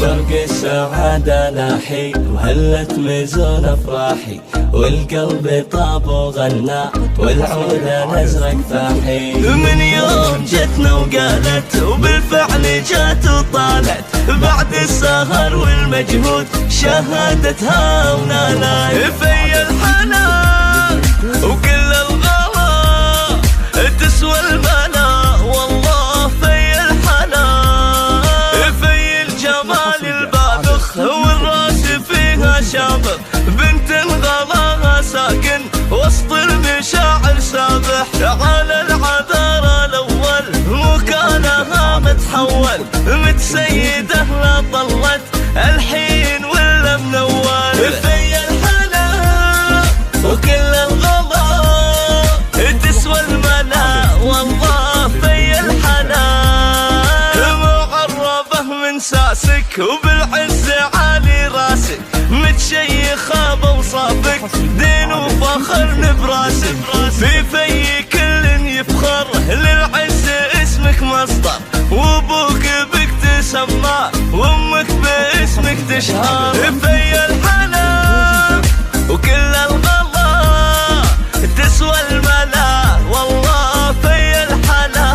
برق السعادة لاحي وهلت مزون افراحي، والقلب طاب وغنى والعود الازرق فاحي. من يوم جتنا وقالت وبالفعل جات وطالت، بعد السهر والمجهود شهادتها ونالت. في الحنان وكل الغلا تسوى الملا، والله في الحنان في الجمال البابخ والراس فيها شابخ، بنت غلاها ساكن وسط المشاعر سابح، على العذارى الاول مكانها متحول، متسيده لا طلت الحين ولا منول. في الحلا وكل الغلا تسوى الملا، والله في الحلا معربه من ساسك وبالعز عالي راسك، متشيخه بوصافك دين وفخر نبراسك، في كل يفخر للعز اسمك مصدر، وابوك بك تسمى وامك باسمك تشهر. في الحلا وكل الغلا تسوى الملا، والله في الحلا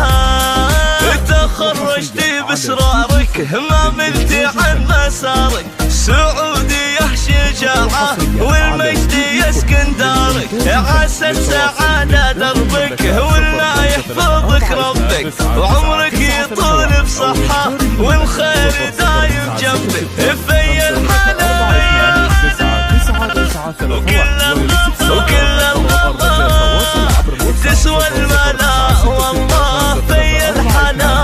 تخرجتي باسرارك ما ملتي عن مسارك، سعودية شجاعة والمجد يسكن دارك، عسى السعادة دربك ولا يحفظك ربك، وعمرك يطول بصحة والخير دايم جنبك. في الحلا وكل الغلا تسوى الملا، والله في الحلا.